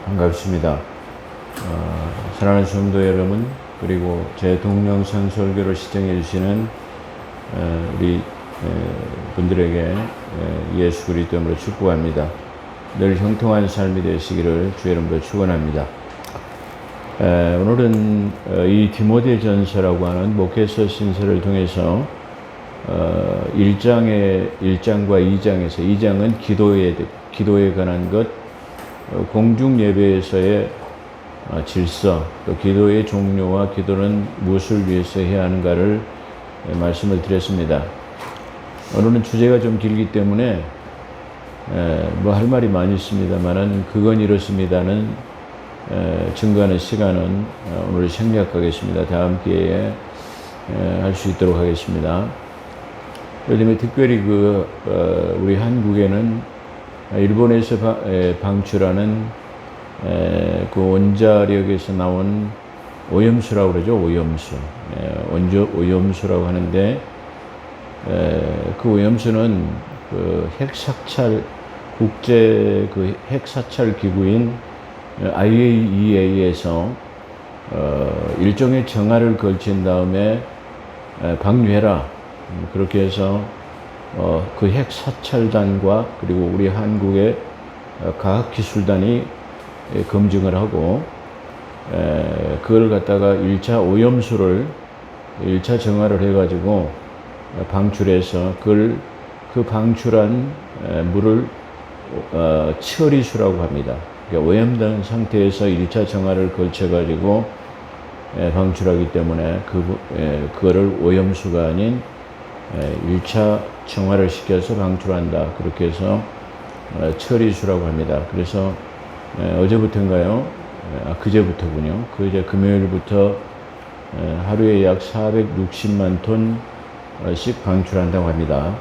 반갑습니다. 사랑하는 성도 여러분, 그리고 제 동영상 설교를 시청해 주시는 우리 분들에게 예수 그리스도로 축복합니다. 늘 형통한 삶이 되시기를 주 이름으로 축원합니다. 오늘은 이 디모데전서라고 하는 목회서 신서를 통해서 1장과 2장에서 2장은 기도에 관한 것, 공중 예배에서의 질서, 또 기도의 종류와 기도는 무엇을 위해서 해야 하는가를 말씀을 드렸습니다. 오늘은 주제가 좀 길기 때문에 뭐 할 말이 많이 있습니다만은 그건 이렇습니다는 증거하는 시간은 오늘 생략하겠습니다. 다음 기회에 할 수 있도록 하겠습니다. 요즘에 특별히 우리 한국에는 일본에서 방출하는 그 원자력에서 나온 오염수라고 그러죠. 오염수. 오염수라고 하는데, 그 오염수는 그 핵사찰, 국제 그 핵사찰 기구인 IAEA에서 일종의 정화를 걸친 다음에 방류해라. 그렇게 해서 그 핵사찰단과 그리고 우리 한국의 과학기술단이 검증을 하고, 그걸 갖다가 1차 오염수를 1차 정화를 해가지고 방출해서 그 방출한 물을 처리수라고 합니다. 그러니까 오염된 상태에서 1차 정화를 걸쳐가지고 방출하기 때문에 그거를 오염수가 아닌 1차 정화를 시켜서 방출한다. 그렇게 해서 처리수라고 합니다. 그래서 어제부터인가요? 그제부터군요. 그제 금요일부터 하루에 약 460만 톤씩 방출한다고 합니다.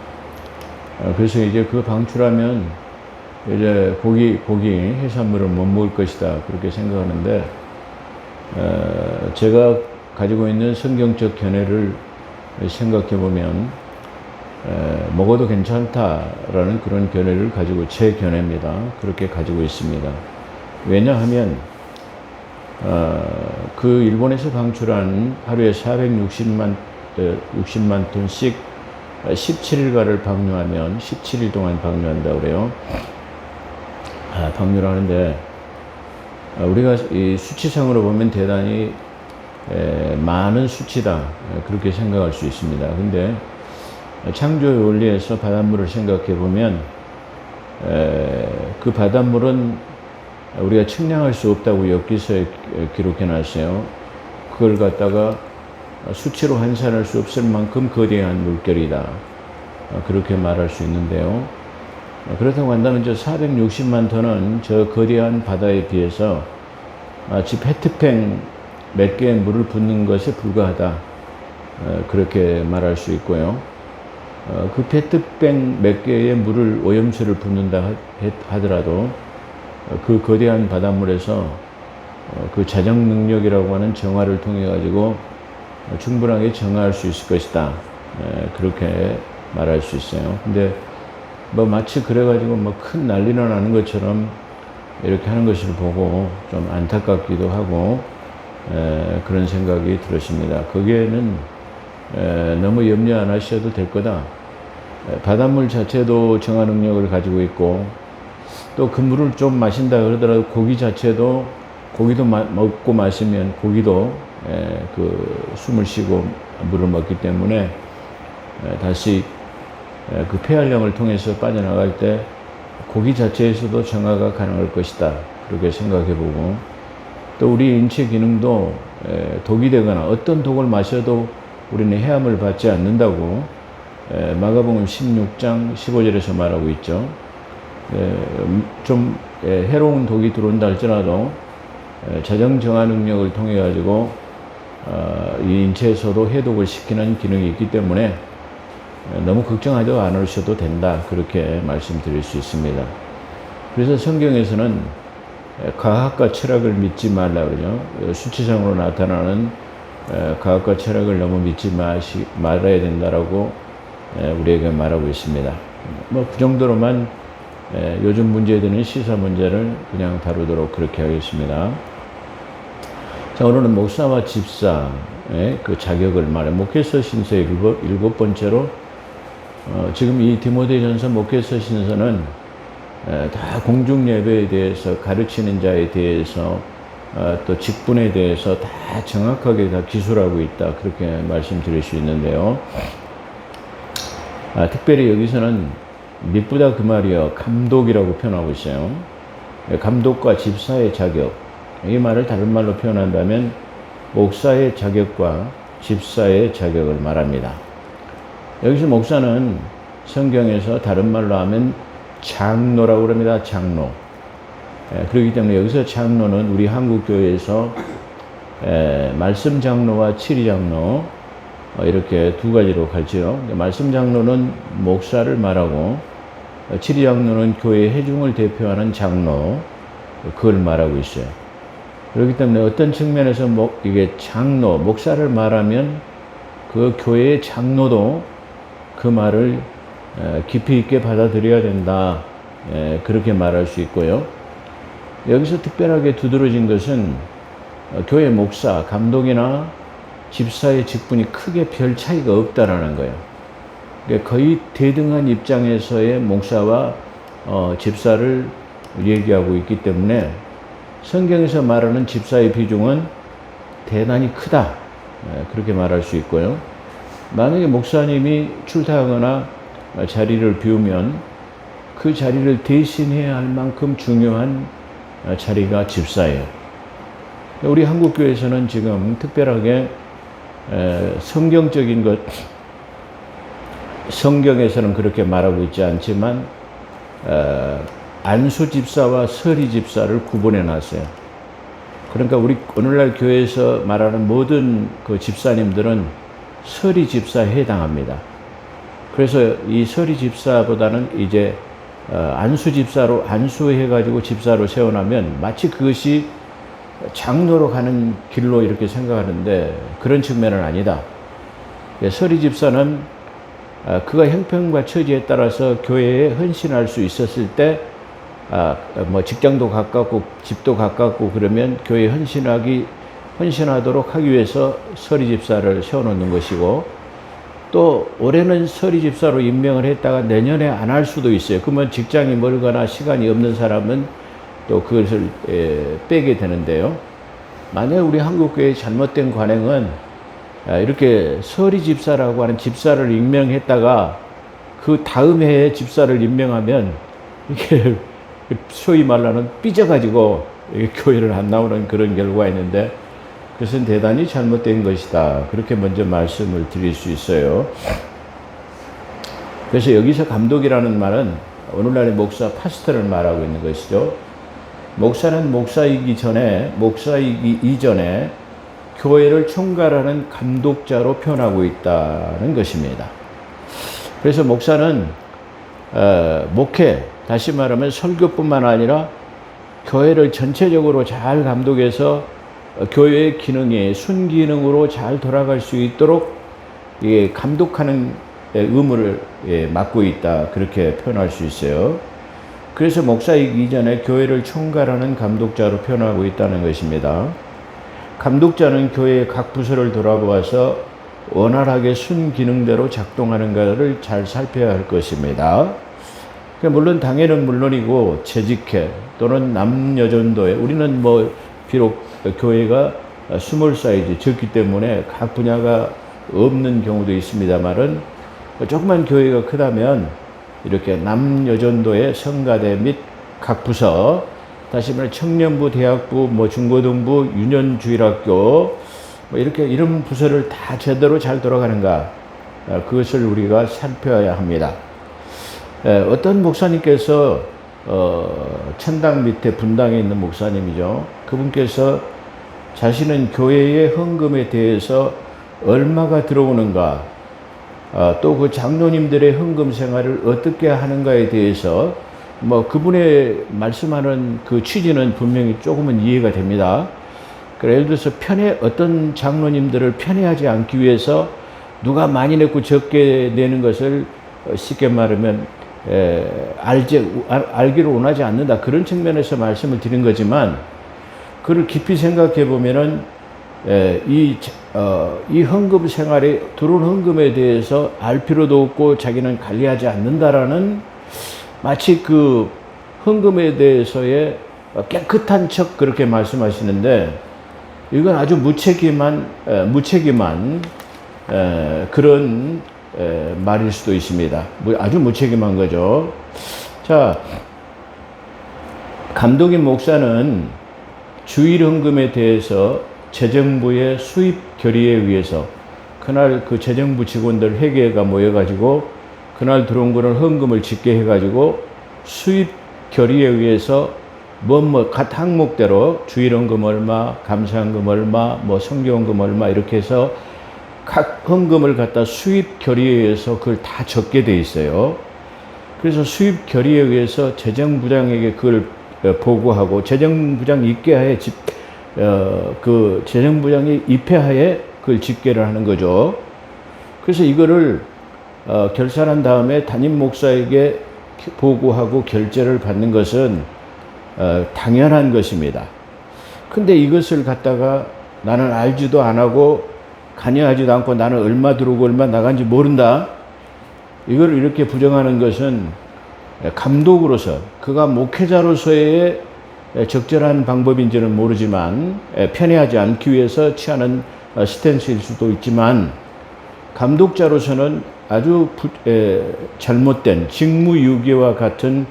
그래서 이제 그 방출하면 이제 고기, 해산물을 못 먹을 것이다. 그렇게 생각하는데, 제가 가지고 있는 성경적 견해를 생각해 보면 먹어도 괜찮다라는 그런 견해를 가지고, 제 견해입니다. 그렇게 가지고 있습니다. 왜냐하면 그 일본에서 방출한 하루에 460만 톤씩 17일간을 방류하면 17일 동안 방류한다고 그래요. 방류를 하는데, 우리가 이 수치상으로 보면 대단히 많은 수치다. 그렇게 생각할 수 있습니다. 근데 창조의 원리에서 바닷물을 생각해 보면, 그 바닷물은 우리가 측량할 수 없다고 엽기서에 기록해 놨어요. 그걸 갖다가 수치로 환산할 수 없을 만큼 거대한 물결이다. 그렇게 말할 수 있는데요. 그렇다고 한다면 저 460만 톤은 저 거대한 바다에 비해서 마치 페트병 몇 개의 물을 붓는 것에 불과하다. 그렇게 말할 수 있고요. 그 페트병 몇 개의 물을, 오염수를 붓는다 하더라도 그 거대한 바닷물에서 그 자정 능력이라고 하는 정화를 통해 가지고 충분하게 정화할 수 있을 것이다. 그렇게 말할 수 있어요. 근데 뭐 마치 그래가지고 뭐 큰 난리가 나는 것처럼 이렇게 하는 것을 보고 좀 안타깝기도 하고 그런 생각이 들었습니다. 거기에는 너무 염려 안 하셔도 될 거다. 바닷물 자체도 정화 능력을 가지고 있고, 또 그 물을 좀 마신다 그러더라도 고기도 먹고 마시면 고기도 그 숨을 쉬고 물을 먹기 때문에 다시 그 폐활량을 통해서 빠져나갈 때 고기 자체에서도 정화가 가능할 것이다. 그렇게 생각해보고, 또 우리 인체 기능도 독이 되거나 어떤 독을 마셔도 우리는 해함을 받지 않는다고 마가복음 16장 15절에서 말하고 있죠. 좀 해로운 독이 들어온다 할지라도 자정 정화 능력을 통해 가지고 이 인체에서도 해독을 시키는 기능이 있기 때문에 너무 걱정하지 않으셔도 된다. 그렇게 말씀드릴 수 있습니다. 그래서 성경에서는 과학과 철학을 믿지 말라 그러죠. 수치상으로 나타나는 과학과 철학을 너무 믿지 말아야 된다라고 우리에게 말하고 있습니다. 뭐 그 정도로만 요즘 문제되는 시사 문제를 그냥 다루도록 그렇게 하겠습니다. 자, 오늘은 목사와 집사의 그 자격을 목회서 신서 일곱 번째로 지금 이 디모데전서 목회서 신서는 다 공중 예배에 대해서 가르치는 자에 대해서 또 직분에 대해서 다 정확하게 다 기술하고 있다 그렇게 말씀드릴 수 있는데요. 특별히 여기서는 미쁘다 그 말이여 감독이라고 표현하고 있어요. 감독과 집사의 자격, 이 말을 다른 말로 표현한다면 목사의 자격과 집사의 자격을 말합니다. 여기서 목사는 성경에서 다른 말로 하면 장로라고 그럽니다. 장로. 그렇기 때문에 여기서 장로는 우리 한국교회에서 말씀 장로와 치리 장로 이렇게 두 가지로 갈지요. 말씀 장로는 목사를 말하고 치리 장로는 교회 회중을 대표하는 장로, 그걸 말하고 있어요. 그렇기 때문에 어떤 측면에서 이게 장로, 목사를 말하면 그 교회의 장로도 그 말을 깊이 있게 받아들여야 된다. 그렇게 말할 수 있고요. 여기서 특별하게 두드러진 것은 교회 목사, 감독이나 집사의 직분이 크게 별 차이가 없다라는 거예요. 그러니까 거의 대등한 입장에서의 목사와 집사를 얘기하고 있기 때문에 성경에서 말하는 집사의 비중은 대단히 크다. 그렇게 말할 수 있고요. 만약에 목사님이 출타하거나 자리를 비우면 그 자리를 대신해야 할 만큼 중요한 자리가 집사예요. 우리 한국교회에서는 지금 특별하게 성경적인 것, 성경에서는 그렇게 말하고 있지 않지만 안수 집사와 서리 집사를 구분해 놨어요. 그러니까 우리 오늘날 교회에서 말하는 모든 그 집사님들은 서리 집사에 해당합니다. 그래서 이 서리 집사보다는 이제 안수 집사로 안수해가지고 집사로 세워나면 마치 그것이 장로로 가는 길로 이렇게 생각하는데 그런 측면은 아니다. 서리 집사는 그가 형편과 처지에 따라서 교회에 헌신할 수 있었을 때 직장도 가깝고 집도 가깝고 그러면 교회에 헌신하도록 하기 위해서 서리 집사를 세워놓는 것이고, 또 올해는 서리 집사로 임명을 했다가 내년에 안 할 수도 있어요. 그러면 직장이 멀거나 시간이 없는 사람은 또 그것을 빼게 되는데요. 만약 우리 한국교회의 잘못된 관행은 이렇게 서리 집사라고 하는 집사를 임명했다가 그 다음 해에 집사를 임명하면 이게 소위 말하는 삐져가지고 교회를 안 나오는 그런 결과가 있는데, 그것은 대단히 잘못된 것이다. 그렇게 먼저 말씀을 드릴 수 있어요. 그래서 여기서 감독이라는 말은 오늘날의 목사, 파스터를 말하고 있는 것이죠. 목사는 목사이기 이전에 교회를 총괄하는 감독자로 표현하고 있다는 것입니다. 그래서 목사는 목회, 다시 말하면 설교뿐만 아니라 교회를 전체적으로 잘 감독해서 교회의 기능이 순기능으로 잘 돌아갈 수 있도록 감독하는 의무를 맡고 있다. 그렇게 표현할 수 있어요. 그래서 목사이기 이전에 교회를 총괄하는 감독자로 표현하고 있다는 것입니다. 감독자는 교회의 각 부서를 돌아보아서 원활하게 순기능대로 작동하는가를 잘 살펴야 할 것입니다. 물론 당회는 물론이고 재직회 또는 남여전도회, 우리는 비록 교회가 스몰 사이즈 적기 때문에 각 분야가 없는 경우도 있습니다만은 조그만 교회가 크다면 이렇게 남여전도회 성가대 및 각 부서, 다시 말해 청년부, 대학부, 중고등부, 유년주일학교 이렇게 이런 부서를 다 제대로 잘 돌아가는가, 그것을 우리가 살펴야 합니다. 어떤 목사님께서 천당 밑에 분당에 있는 목사님이죠. 그분께서 자신은 교회의 헌금에 대해서 얼마가 들어오는가, 또 그 장로님들의 헌금 생활을 어떻게 하는가에 대해서 그분의 말씀하는 그 취지는 분명히 조금은 이해가 됩니다. 예를 들어서 어떤 장로님들을 편애하지 않기 위해서 누가 많이 냈고 적게 내는 것을 쉽게 말하면 알기를 원하지 않는다. 그런 측면에서 말씀을 드린 거지만, 그걸 깊이 생각해 보면은 이 헌금 생활에 들어온 헌금에 대해서 알 필요도 없고 자기는 관리하지 않는다라는, 마치 그 헌금에 대해서의 깨끗한 척 그렇게 말씀하시는데, 이건 아주 무책임한 그런 말일 수도 있습니다. 아주 무책임한 거죠. 자, 감독인 목사는 주일 헌금에 대해서 재정부의 수입 결의에 의해서, 그날 그 재정부 직원들 회계가 모여가지고 그날 들어온 거는 헌금을 집계 해가지고 수입 결의에 의해서 각 항목대로 주일 헌금 얼마, 감사 헌금 얼마, 뭐 성경 헌금 얼마 이렇게 해서 각 헌금을 갖다 수입 결의에 의해서 그걸 다 적게 돼 있어요. 그래서 수입 결의에 의해서 재정부장에게 그걸 보고하고, 재정부장 입계하에 그 재정부장이 입회하에 그걸 집계를 하는 거죠. 그래서 이거를 결산한 다음에 담임 목사에게 보고하고 결제를 받는 것은 당연한 것입니다. 근데 이것을 갖다가 나는 알지도 안 하고 관여하지도 않고 나는 얼마 들어오고 얼마 나간지 모른다, 이걸 이렇게 부정하는 것은 감독으로서, 그가 목회자로서의 적절한 방법인지는 모르지만 편애하지 않기 위해서 취하는 스탠스일 수도 있지만, 감독자로서는 아주 잘못된 직무유기와 같은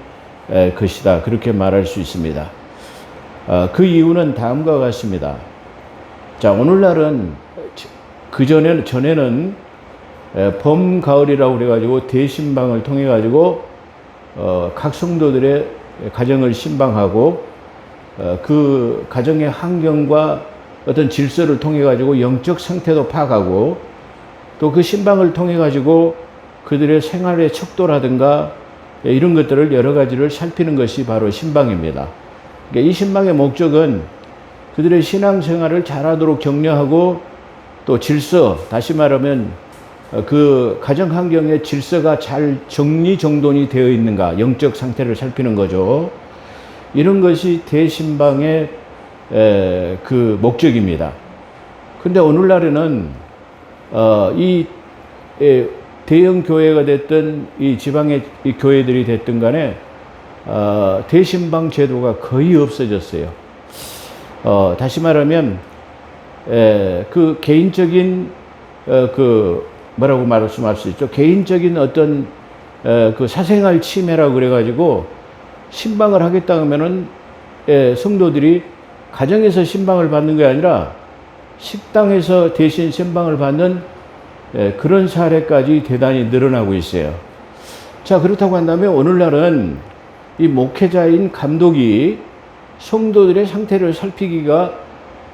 것이다, 그렇게 말할 수 있습니다. 그 이유는 다음과 같습니다. 자, 오늘날은 전에는 범가을이라고 그래가지고 대신방을 통해가지고 각 성도들의 가정을 신방하고 그 가정의 환경과 어떤 질서를 통해가지고 영적 상태도 파악하고, 또 그 신방을 통해가지고 그들의 생활의 척도라든가 이런 것들을 여러 가지를 살피는 것이 바로 신방입니다. 그러니까 이 신방의 목적은 그들의 신앙생활을 잘하도록 격려하고, 또 질서, 다시 말하면 그 가정 환경의 질서가 잘 정리정돈이 되어 있는가, 영적 상태를 살피는 거죠. 이런 것이 대신방의 그 목적입니다. 근데 오늘날에는 이 대형 교회가 됐든 이 지방의 이 교회들이 됐든 간에 대신방 제도가 거의 없어졌어요. 다시 말하면 그 개인적인 그 뭐라고 말씀할 수 있죠? 개인적인 어떤 그 사생활 침해라고 그래가지고 신방을 하겠다 하면은 성도들이 가정에서 신방을 받는 게 아니라 식당에서 대신 신방을 받는 그런 사례까지 대단히 늘어나고 있어요. 자, 그렇다고 한다면 오늘날은 이 목회자인 감독이 성도들의 상태를 살피기가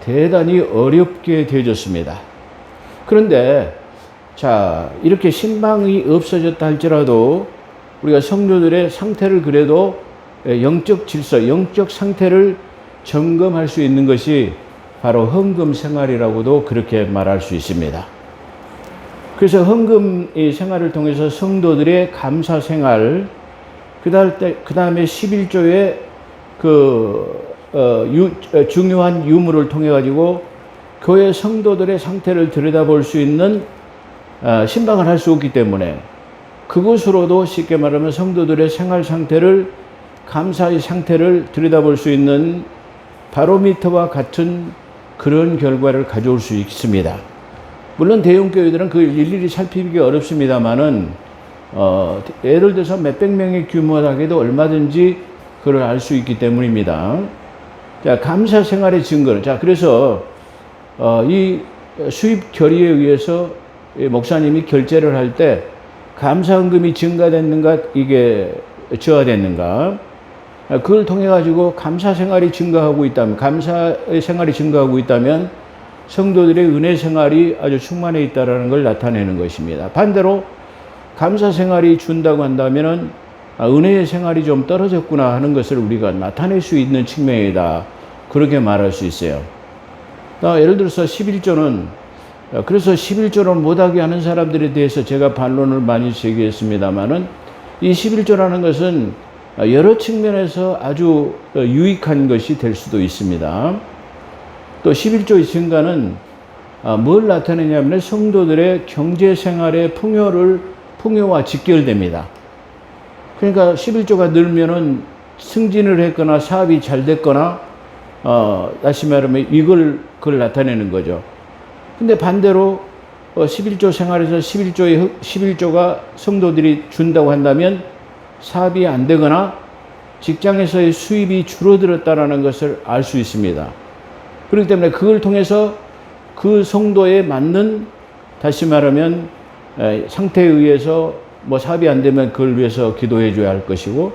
대단히 어렵게 되어졌습니다. 그런데 자, 이렇게 신방이 없어졌다 할지라도 우리가 성도들의 상태를 그래도 영적 질서, 영적 상태를 점검할 수 있는 것이 바로 헌금 생활이라고도 그렇게 말할 수 있습니다. 그래서 헌금 생활을 통해서 성도들의 감사 생활, 그 다음에 11조의 중요한 유무를 통해 가지고 교회 성도들의 상태를 들여다볼 수 있는 신방을 할 수 없기 때문에, 그것으로도 쉽게 말하면 성도들의 생활 상태를, 감사의 상태를 들여다볼 수 있는 바로미터와 같은 그런 결과를 가져올 수 있습니다. 물론 대형교회들은 그 일일이 살피기 어렵습니다만은 예를 들어서 몇백 명의 규모라도 얼마든지 그걸 알 수 있기 때문입니다. 자, 감사 생활의 증거는, 자, 그래서 이 수입 결의에 의해서 목사님이 결제를 할 때 감사헌금이 증가됐는가, 이게 저하됐는가, 그걸 통해 가지고 감사 생활이 증가하고 있다면, 감사의 생활이 증가하고 있다면 성도들의 은혜 생활이 아주 충만해 있다라는 걸 나타내는 것입니다. 반대로 감사 생활이 준다고 한다면은 은혜의 생활이 좀 떨어졌구나 하는 것을 우리가 나타낼 수 있는 측면이다, 그렇게 말할 수 있어요. 예를 들어서 11조는, 그래서 11조를 못하게 하는 사람들에 대해서 제가 반론을 많이 제기했습니다만은, 이 11조라는 것은 여러 측면에서 아주 유익한 것이 될 수도 있습니다. 또 11조의 증가는 뭘 나타내냐면 성도들의 경제생활의 풍요와 직결됩니다. 그러니까 11조가 늘면은 승진을 했거나 사업이 잘 됐거나 다시 말하면 그걸 나타내는 거죠. 근데 반대로 11조 생활에서 11조가 성도들이 준다고 한다면 사업이 안 되거나 직장에서의 수입이 줄어들었다는 것을 알 수 있습니다. 그렇기 때문에 그걸 통해서 그 성도에 맞는, 다시 말하면 상태에 의해서 뭐 사업이 안 되면 그걸 위해서 기도해 줘야 할 것이고,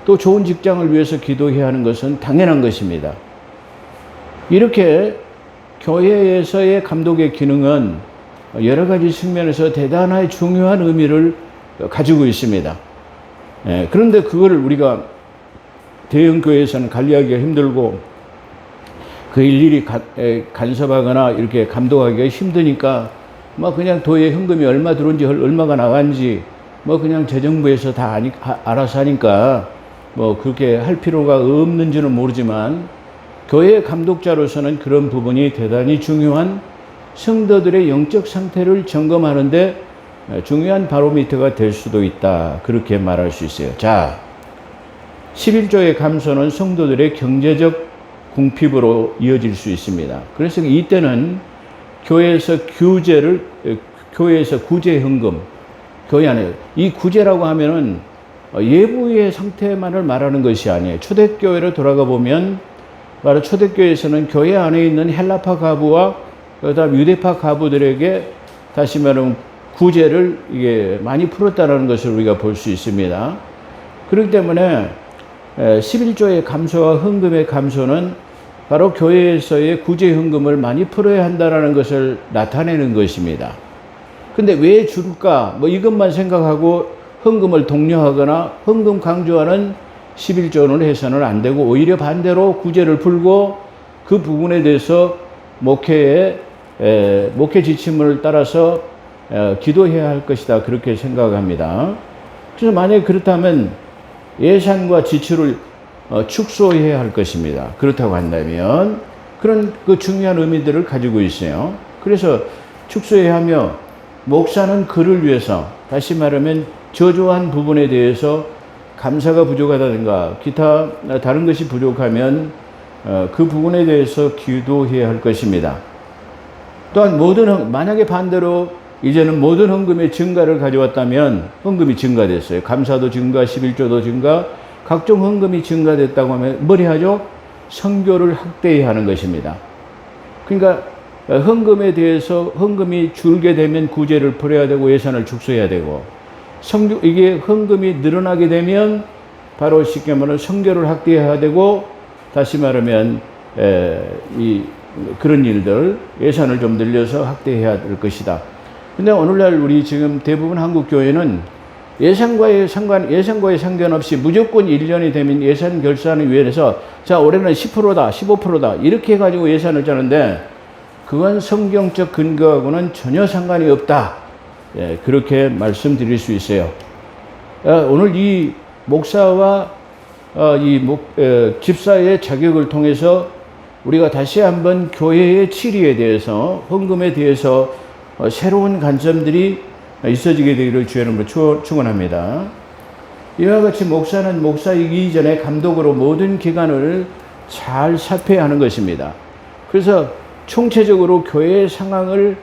또 좋은 직장을 위해서 기도해야 하는 것은 당연한 것입니다. 이렇게 교회에서의 감독의 기능은 여러 가지 측면에서 대단히 중요한 의미를 가지고 있습니다. 그런데 그거를 우리가 대형교회에서는 관리하기가 힘들고 그 일일이 간섭하거나 이렇게 감독하기가 힘드니까 뭐 그냥 도에 현금이 얼마 들어온지 얼마가 나간지 뭐 그냥 재정부에서 다 알아서 하니까 뭐 그렇게 할 필요가 없는지는 모르지만, 교회 감독자로서는 그런 부분이 대단히 중요한 성도들의 영적 상태를 점검하는데 중요한 바로미터가 될 수도 있다, 그렇게 말할 수 있어요. 자, 11조의 감소는 성도들의 경제적 궁핍으로 이어질 수 있습니다. 그래서 이때는 교회에서 구제 현금, 교회 안에 이 구제라고 하면은 예부의 상태만을 말하는 것이 아니에요. 초대교회로 돌아가 보면 바로 초대교회에서는 교회 안에 있는 헬라파 가부와 그다음 유대파 가부들에게 다시 말하면 구제를 이게 많이 풀었다는 것을 우리가 볼 수 있습니다. 그렇기 때문에 11조의 감소와 헌금의 감소는 바로 교회에서의 구제 헌금을 많이 풀어야 한다는 것을 나타내는 것입니다. 근데 왜 줄까? 뭐 이것만 생각하고 헌금을 독려하거나 헌금 강조하는 11조는 해서는 안 되고, 오히려 반대로 구제를 풀고 그 부분에 대해서 목회 지침을 따라서 기도해야 할 것이다, 그렇게 생각합니다. 그래서 만약에 그렇다면 예산과 지출을 축소해야 할 것입니다. 그렇다고 한다면 그런 그 중요한 의미들을 가지고 있어요. 그래서 축소해야 하며, 목사는 그를 위해서, 다시 말하면 저조한 부분에 대해서 감사가 부족하다든가 기타 다른 것이 부족하면 그 부분에 대해서 기도해야 할 것입니다. 또한 만약에 반대로 이제는 모든 헌금의 증가를 가져왔다면, 헌금이 증가됐어요. 감사도 증가, 11조도 증가, 각종 헌금이 증가됐다고 하면 뭘 하죠? 선교를 확대해야 하는 것입니다. 그러니까 헌금에 대해서 헌금이 줄게 되면 구제를 풀어야 되고 예산을 축소해야 되고, 이게 헌금이 늘어나게 되면 바로 쉽게 말하면 선교를 확대해야 되고, 다시 말하면 그런 일들, 예산을 좀 늘려서 확대해야 될 것이다. 근데 오늘날 우리 지금 대부분 한국 교회는 예산과의 상관없이 무조건 1년이 되면 예산 결산을 위해서 자, 올해는 10%다, 15%다 이렇게 해가지고 예산을 짜는데, 그건 성경적 근거하고는 전혀 상관이 없다. 그렇게 말씀드릴 수 있어요. 오늘 이 목사와 집사의 자격을 통해서 우리가 다시 한번 교회의 치리에 대해서, 헌금에 대해서 새로운 관점들이 있어지게 되기를 주의 이름으로 축원합니다. 이와 같이 목사는 목사이기 전에 감독으로 모든 기관을 잘 살펴야 하는 것입니다. 그래서 총체적으로 교회의 상황을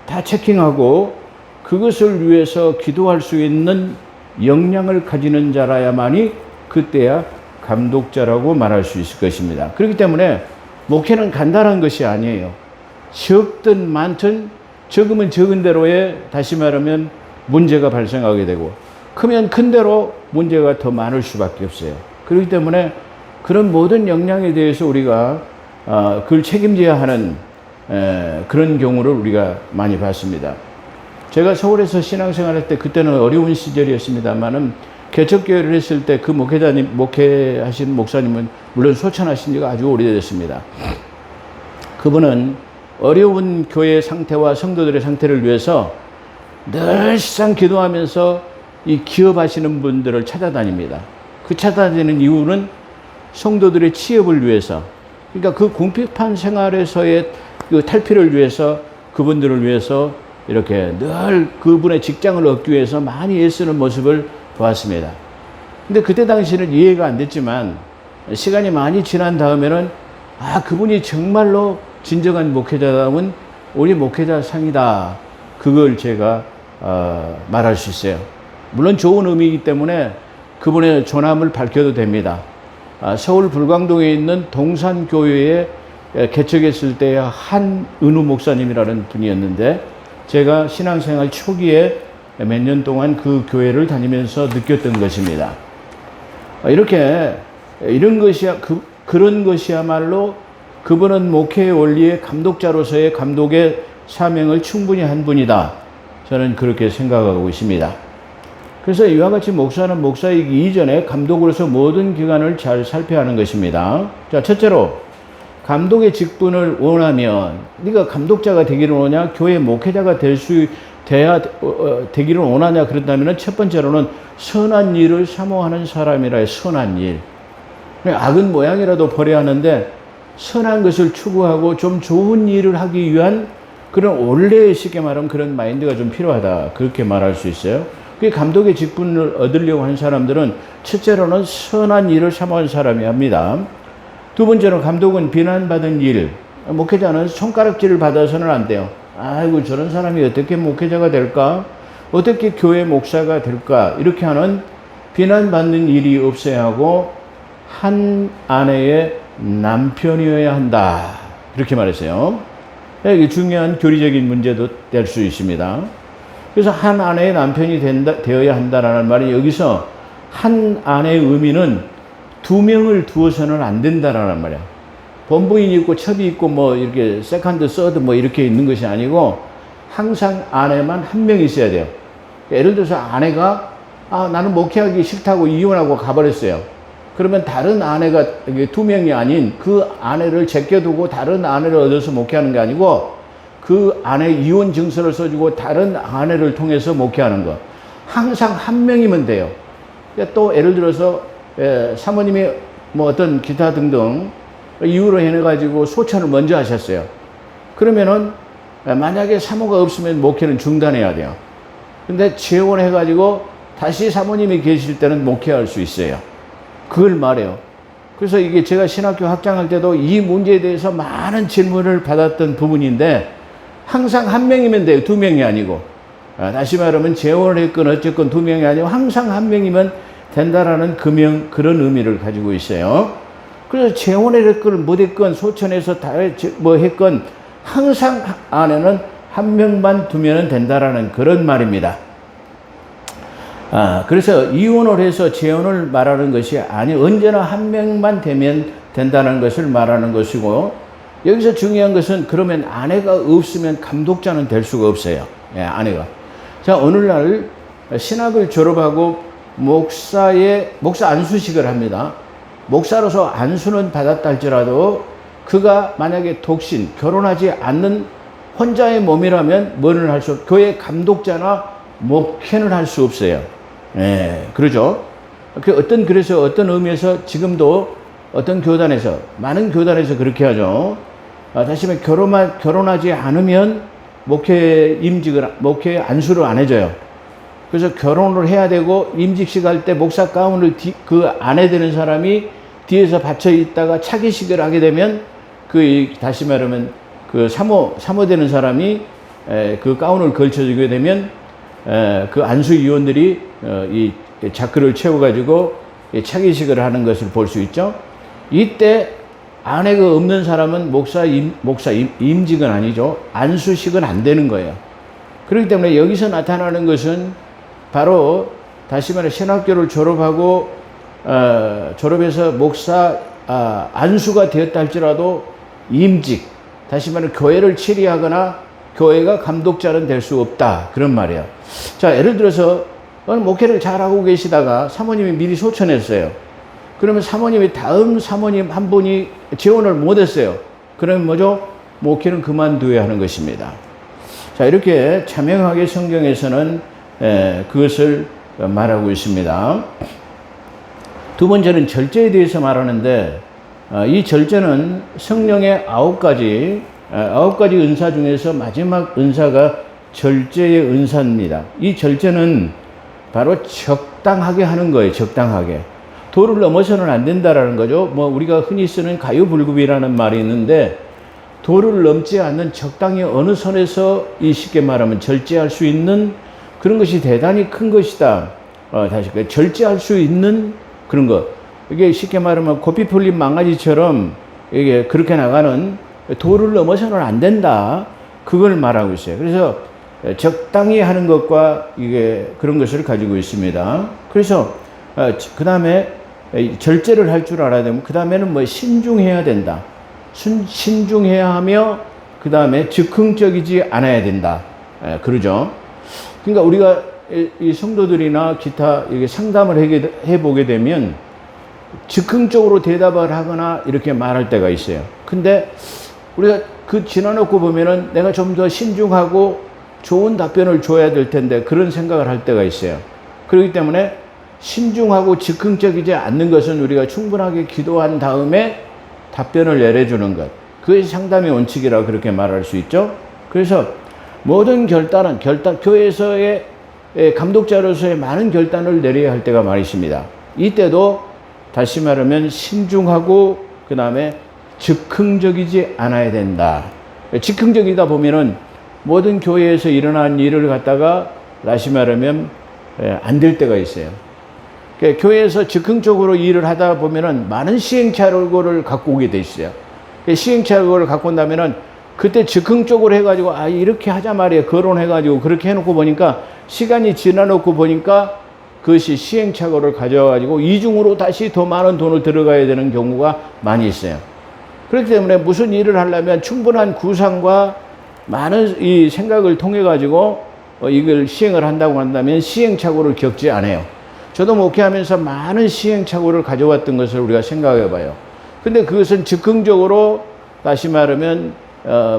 다 체킹하고 그것을 위해서 기도할 수 있는 역량을 가지는 자라야만이 그때야 감독자라고 말할 수 있을 것입니다. 그렇기 때문에 목회는 간단한 것이 아니에요. 적든 많든 적으면 적은 대로에, 다시 말하면 문제가 발생하게 되고, 크면 큰 대로 문제가 더 많을 수밖에 없어요. 그렇기 때문에 그런 모든 역량에 대해서 우리가 그걸 책임져야 하는 그런 경우를 우리가 많이 봤습니다. 제가 서울에서 신앙생활할 때, 그때는 어려운 시절이었습니다만은 개척교회를 했을 때 그 목회하신 목사님은 물론 소천하신 지가 아주 오래됐습니다. 그분은 어려운 교회의 상태와 성도들의 상태를 위해서 늘상 기도하면서 이 기업하시는 분들을 찾아다닙니다. 그 찾아다니는 이유는 성도들의 취업을 위해서, 그러니까 그 궁핍한 생활에서의 그 탈피를 위해서, 그분들을 위해서 이렇게 늘 그분의 직장을 얻기 위해서 많이 애쓰는 모습을 보았습니다. 근데 그때 당시는 이해가 안 됐지만 시간이 많이 지난 다음에는 그분이 정말로 진정한 목회자다운 우리 목회자 상이다. 그걸 제가 말할 수 있어요. 물론 좋은 의미이기 때문에 그분의 존함을 밝혀도 됩니다. 서울 불광동에 있는 동산교회에 개척했을 때의 한은우 목사님이라는 분이었는데, 제가 신앙생활 초기에 몇 년 동안 그 교회를 다니면서 느꼈던 것입니다. 이렇게 이런 그런 것이야말로 그분은 목회의 원리의 감독자로서의 감독의 사명을 충분히 한 분이다. 저는 그렇게 생각하고 있습니다. 그래서 이와 같이 목사는 목사이기 이전에 감독으로서 모든 기관을 잘 살펴야 하는 것입니다. 자, 첫째로 감독의 직분을 원하면, 네가 감독자가 되기를 원하냐, 교회 목회자가 되기를 원하냐, 그렇다면 첫 번째로는 선한 일을 사모하는 사람이라 해요. 선한 일. 악은 모양이라도 버려야 하는데 선한 것을 추구하고 좀 좋은 일을 하기 위한 그런 원래, 쉽게 말하면 그런 마인드가 좀 필요하다. 그렇게 말할 수 있어요. 그 감독의 직분을 얻으려고 한 사람들은 첫째로는 선한 일을 사모하는 사람이 합니다. 두 번째로 감독은 비난받은 일, 목회자는 손가락질을 받아서는 안 돼요. 아이고, 저런 사람이 어떻게 목회자가 될까? 어떻게 교회 목사가 될까? 이렇게 하는 비난받는 일이 없어야 하고, 한 아내의 남편이어야 한다. 그렇게 말했어요. 이게 중요한 교리적인 문제도 될 수 있습니다. 그래서 한 아내의 남편이 되어야 한다라는 말이, 여기서 한 아내의 의미는 두 명을 두어서는 안 된다라는 말이야. 본부인이 있고 첩이 있고 뭐 이렇게 세컨드, 서드 뭐 이렇게 있는 것이 아니고 항상 아내만 한 명 있어야 돼요. 예를 들어서 아내가 나는 목회하기 싫다고 이혼하고 가버렸어요. 그러면 다른 아내가, 두 명이 아닌 그 아내를 제껴두고 다른 아내를 얻어서 목회하는 게 아니고 그 아내 이혼 증서를 써주고 다른 아내를 통해서 목회하는 거. 항상 한 명이면 돼요. 또 예를 들어서 사모님이 뭐 어떤 기타 등등 이유로 해가지고 소천을 먼저 하셨어요. 그러면은 만약에 사모가 없으면 목회는 중단해야 돼요. 근데 재혼해가지고 다시 사모님이 계실 때는 목회할 수 있어요. 그걸 말해요. 그래서 이게 제가 신학교 학장할 때도 이 문제에 대해서 많은 질문을 받았던 부분인데, 항상 한 명이면 돼요. 두 명이 아니고. 다시 말하면 재혼을 했건 어쨌건 두 명이 아니고 항상 한 명이면 된다라는 그런 의미를 가지고 있어요. 그래서 재혼을 했건 못했건 소천해서 뭐 했건 항상 아내는 한 명만 두면 된다라는 그런 말입니다. 그래서 이혼을 해서 재혼을 말하는 것이 아니, 언제나 한 명만 되면 된다는 것을 말하는 것이고, 여기서 중요한 것은 그러면 아내가 없으면 감독자는 될 수가 없어요. 아내가. 자, 오늘날 신학을 졸업하고 목사 안수식을 합니다. 목사로서 안수는 받았다 할지라도 그가 만약에 독신, 결혼하지 않는 혼자의 몸이라면 뭐를 할 수 없고 교회 감독자나 목회는 할 수 없어요. 그러죠. 그래서 어떤 의미에서 지금도 어떤 교단에서, 많은 교단에서 그렇게 하죠. 다시 말해 결혼하지 않으면 목회 안수를 안 해줘요. 그래서 결혼을 해야 되고 임직식 할 때 목사 가운을 그 아내 되는 사람이 뒤에서 받쳐 있다가 차기식을 하게 되면 다시 말하면 그 사모 되는 사람이 그 가운을 걸쳐주게 되면 그 안수 위원들이 이 자크를 채워가지고 차기식을 하는 것을 볼 수 있죠. 이때 아내가 없는 사람은 임직은 아니죠. 안수식은 안 되는 거예요. 그렇기 때문에 여기서 나타나는 것은 바로 다시 말해 신학교를 졸업해서 목사 안수가 되었다 할지라도 임직, 다시 말해 교회를 치리하거나 교회가 감독자는 될 수 없다, 그런 말이에요. 자, 예를 들어서 목회를 잘하고 계시다가 사모님이 미리 소천했어요. 그러면 다음 사모님 한 분이 재혼을 못했어요. 그러면 뭐죠? 목회는 그만둬야 하는 것입니다. 자, 이렇게 자명하게 성경에서는 그것을 말하고 있습니다. 두 번째는 절제에 대해서 말하는데, 이 절제는 성령의 9가지 은사 중에서 마지막 은사가 절제의 은사입니다. 이 절제는 바로 적당하게 하는 거예요. 적당하게. 도를 넘어서는 안 된다라는 거죠. 우리가 흔히 쓰는 가유불급이라는 말이 있는데, 도를 넘지 않는 적당히 어느 선에서 쉽게 말하면 절제할 수 있는 그런 것이 대단히 큰 것이다. 다시 절제할 수 있는 그런 것. 이게 쉽게 말하면 고삐 풀린 망아지처럼 이게 그렇게 나가는 도를 넘어서는 안 된다. 그걸 말하고 있어요. 그래서 적당히 하는 것과 이게 그런 것을 가지고 있습니다. 그래서 그 다음에 절제를 할 줄 알아야 되면 그 다음에는 신중해야 된다. 신중해야 하며 그 다음에 즉흥적이지 않아야 된다. 그러죠. 그러니까 우리가 이 성도들이나 기타 이게 상담을 해보게 되면 즉흥적으로 대답을 하거나 이렇게 말할 때가 있어요. 근데 우리가 지나놓고 보면은 내가 좀 더 신중하고 좋은 답변을 줘야 될 텐데 그런 생각을 할 때가 있어요. 그렇기 때문에 신중하고 즉흥적이지 않는 것은 우리가 충분하게 기도한 다음에 답변을 내려주는 것. 그것이 상담의 원칙이라고 그렇게 말할 수 있죠. 그래서 모든 결단은 교회에서의 감독자로서의 많은 결단을 내려야 할 때가 많이 있습니다. 이때도 다시 말하면 신중하고 그 다음에 즉흥적이지 않아야 된다. 즉흥적이다 보면은 모든 교회에서 일어난 일을 갖다가 다시 말하면 안 될 때가 있어요. 교회에서 즉흥적으로 일을 하다 보면은 많은 시행착오를 갖고 오게 돼 있어요. 시행착오를 갖고 온다면은 그때 즉흥적으로 해가지고 이렇게 하자 말이에요. 거론해가지고 그렇게 해놓고 보니까 시간이 지나놓고 보니까 그것이 시행착오를 가져와가지고 이중으로 다시 더 많은 돈을 들어가야 되는 경우가 많이 있어요. 그렇기 때문에 무슨 일을 하려면 충분한 구상과 많은 이 생각을 통해 가지고 이걸 시행을 한다고 한다면 시행착오를 겪지 않아요. 저도 목회하면서 많은 시행착오를 가져왔던 것을 우리가 생각해 봐요. 근데 그것은 즉흥적으로 다시 말하면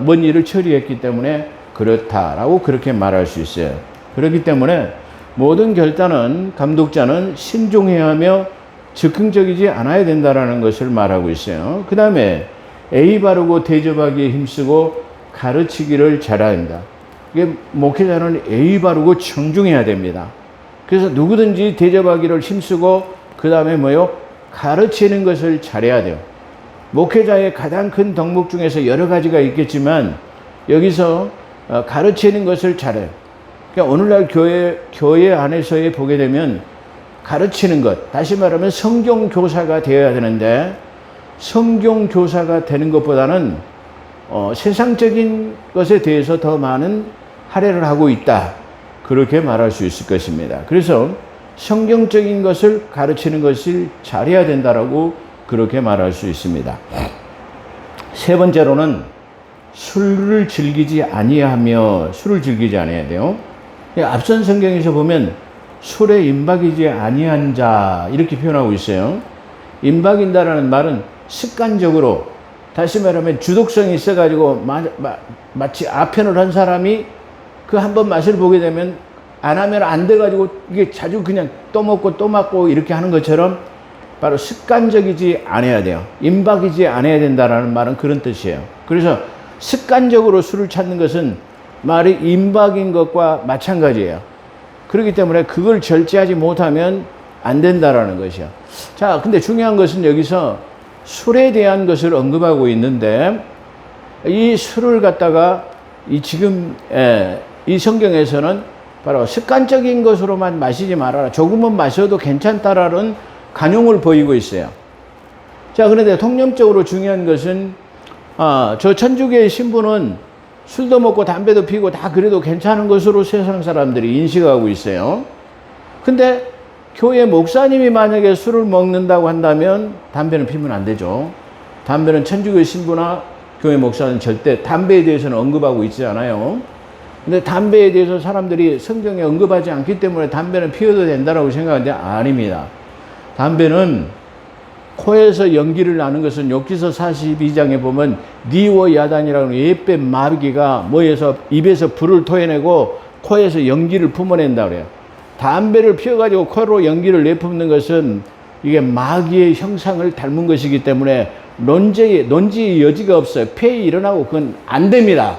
먼 일을 처리했기 때문에 그렇다라고 그렇게 말할 수 있어요. 그렇기 때문에 모든 결단은 감독자는 신중해야 하며 즉흥적이지 않아야 된다라는 것을 말하고 있어요. 그 다음에 예의 바르고 대접하기에 힘쓰고 가르치기를 잘해야 합니다. 이게 목회자는 예의 바르고 정중해야 됩니다. 그래서 누구든지 대접하기를 힘쓰고 그 다음에 가르치는 것을 잘해야 돼요. 목회자의 가장 큰 덕목 중에서 여러 가지가 있겠지만 여기서 가르치는 것을 잘해요. 그러니까 오늘날 교회 안에서의 보게 되면 가르치는 것, 다시 말하면 성경교사가 되어야 되는데 성경교사가 되는 것보다는 세상적인 것에 대해서 더 많은 할애를 하고 있다. 그렇게 말할 수 있을 것입니다. 그래서 성경적인 것을 가르치는 것을 잘해야 된다라고 그렇게 말할 수 있습니다. 세 번째로는 술을 즐기지 아니하며 술을 즐기지 않아야 돼요. 앞선 성경에서 보면 술에 임박이지 아니한 자 이렇게 표현하고 있어요. 임박인다라는 말은 습관적으로 다시 말하면 주독성이 있어가지고 마치 아편을 한 사람이 그 한 번 맛을 보게 되면 안 하면 안 돼가지고 이게 자주 그냥 또 먹고 또 맞고 이렇게 하는 것처럼 바로 습관적이지 않아야 돼요. 임박이지 않아야 된다라는 말은 그런 뜻이에요. 그래서 습관적으로 술을 찾는 것은 말이 임박인 것과 마찬가지예요. 그렇기 때문에 그걸 절제하지 못하면 안 된다라는 것이요. 자, 근데 중요한 것은 여기서 술에 대한 것을 언급하고 있는데 이 술을 갖다가 지금 이 성경에서는 바로 습관적인 것으로만 마시지 말아라. 조금은 마셔도 괜찮다라는 간용을 보이고 있어요. 자, 그런데 통념적으로 중요한 것은 저 천주교의 신부는 술도 먹고 담배도 피고 다 그래도 괜찮은 것으로 세상 사람들이 인식하고 있어요. 근데 교회 목사님이 만약에 술을 먹는다고 한다면 담배는 피면 안 되죠. 담배는 천주교 신부나 교회 목사는 절대 담배에 대해서는 언급하고 있지 않아요. 근데 담배에 대해서 사람들이 성경에 언급하지 않기 때문에 담배는 피워도 된다라고 생각하는데 아닙니다. 담배는 코에서 연기를 나는 것은 욥기서 42장에 보면 니워 야단이라는 예뱀 마귀가 입에서 불을 토해내고 코에서 연기를 품어낸다 그래요. 담배를 피워가지고 코로 연기를 내뿜는 것은 이게 마귀의 형상을 닮은 것이기 때문에 논지의 여지가 없어요. 폐에 일어나고 그건 안 됩니다.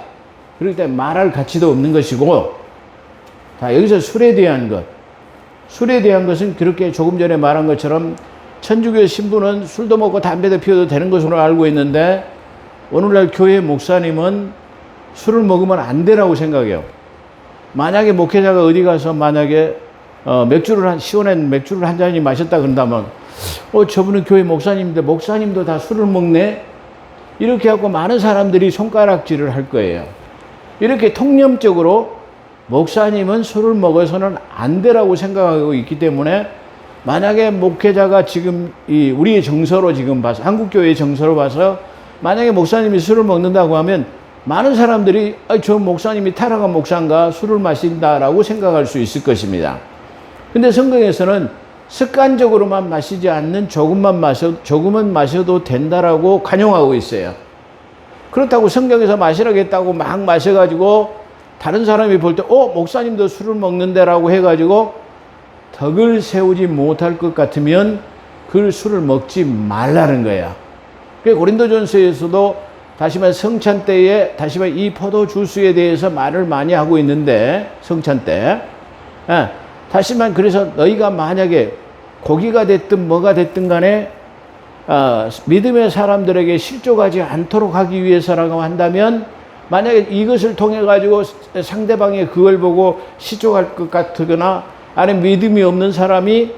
그렇기 때문에 말할 가치도 없는 것이고, 자, 여기서 술에 대한 것. 술에 대한 것은 그렇게 조금 전에 말한 것처럼 천주교 신부는 술도 먹고 담배도 피워도 되는 것으로 알고 있는데, 오늘날 교회 목사님은 술을 먹으면 안 되라고 생각해요. 만약에 목회자가 어디 가서 만약에 시원한 맥주를 한 잔이 마셨다 그런다면, 저분은 교회 목사님인데 목사님도 다 술을 먹네? 이렇게 하고 많은 사람들이 손가락질을 할 거예요. 이렇게 통념적으로 목사님은 술을 먹어서는 안 되라고 생각하고 있기 때문에, 만약에 목회자가 지금 우리의 정서로 지금 봐서, 한국교회의 정서로 봐서 만약에 목사님이 술을 먹는다고 하면 많은 사람들이 저 목사님이 타락한 목사인가, 술을 마신다라고 생각할 수 있을 것입니다. 근데 성경에서는 습관적으로만 마시지 않는 조금은 마셔도 된다라고 간용하고 있어요. 그렇다고 성경에서 마시라고 했다고 막 마셔가지고 다른 사람이 볼 때 목사님도 술을 먹는데라고 해가지고 덕을 세우지 못할 것 같으면 그 술을 먹지 말라는 거야. 고린도전서에서도 다시 말해 성찬 때에 다시 말해 이 포도 주스에 대해서 말을 많이 하고 있는데, 성찬 때 다시 말해 그래서 너희가 만약에 고기가 됐든 뭐가 됐든 간에 믿음의 사람들에게 실족하지 않도록 하기 위해서라고 한다면, 만약에 이것을 통해 가지고 상대방이 그걸 보고 실족할 것 같거나 아니면 믿음이 없는 사람이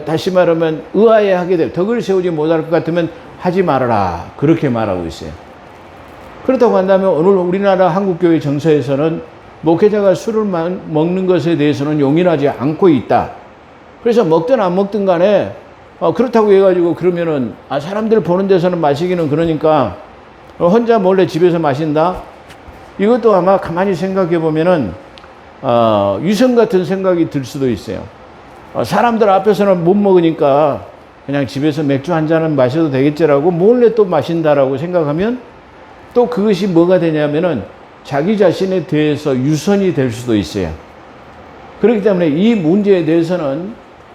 다시 말하면 의아해하게 되고 덕을 세우지 못할 것 같으면 하지 말아라, 그렇게 말하고 있어요. 그렇다고 한다면 오늘 우리나라 한국교회 정서에서는 목회자가 술을 먹는 것에 대해서는 용인하지 않고 있다. 그래서 먹든 안 먹든 간에 그렇다고 해가지고 그러면은 사람들 보는 데서는 마시기는 그러니까 혼자 몰래 집에서 마신다? 이것도 아마 가만히 생각해 보면은 유성 같은 생각이 들 수도 있어요. 사람들 앞에서는 못 먹으니까 그냥 집에서 맥주 한 잔은 마셔도 되겠지라고 몰래 또 마신다라고 생각하면 또 그것이 뭐가 되냐면은 자기 자신에 대해서 유선이 될 수도 있어요. 그렇기 때문에 이 문제에 대해서는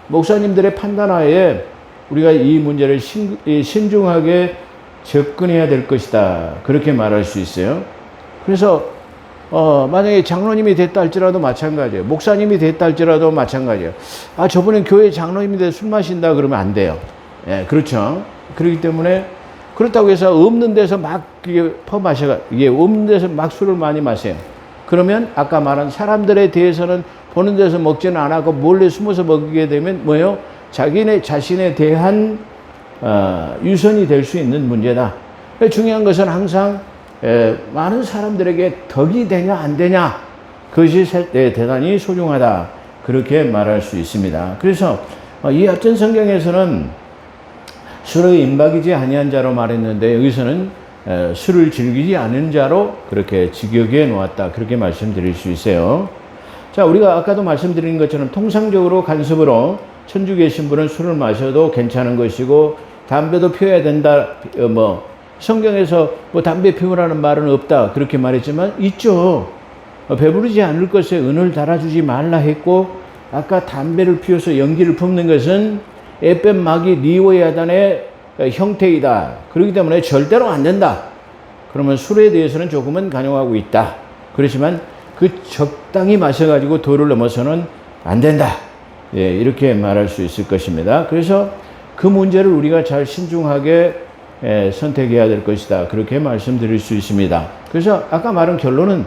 목사님들의 판단하에 우리가 이 문제를 신중하게 접근해야 될 것이다, 그렇게 말할 수 있어요. 그래서 만약에 장로님이 됐다 할지라도 마찬가지예요. 목사님이 됐다 할지라도 마찬가지예요. 저분은 교회 장로님인데 술 마신다 그러면 안 돼요. 예, 그렇죠. 그렇기 때문에 그렇다고 해서 없는 데서 막 없는 데서 막 술을 많이 마세요. 그러면 아까 말한 사람들에 대해서는 보는 데서 먹지는 않고 몰래 숨어서 먹게 되면 뭐예요? 자신에 대한 유선이 될 수 있는 문제다. 중요한 것은 항상 많은 사람들에게 덕이 되냐 안 되냐, 그것이 대단히 소중하다, 그렇게 말할 수 있습니다. 그래서 이 앞전 성경에서는 술의 임박이지 아니한 자로 말했는데, 여기서는 술을 즐기지 않은 자로 그렇게 직역해 놓았다, 그렇게 말씀드릴 수 있어요. 자, 우리가 아까도 말씀드린 것처럼 통상적으로 간섭으로 천주교 신부는 술을 마셔도 괜찮은 것이고 담배도 피워야 된다, 성경에서 담배 피우라는 말은 없다, 그렇게 말했지만 있죠. 배부르지 않을 것에 은을 달아주지 말라 했고, 아까 담배를 피워서 연기를 품는 것은 에벤 마귀 리오야단의 형태이다. 그렇기 때문에 절대로 안 된다. 그러면 술에 대해서는 조금은 간용하고 있다. 그렇지만 그 적당히 마셔가지고 도를 넘어서는 안 된다. 예, 이렇게 말할 수 있을 것입니다. 그래서 그 문제를 우리가 잘 신중하게 선택해야 될 것이다, 그렇게 말씀드릴 수 있습니다. 그래서 아까 말한 결론은,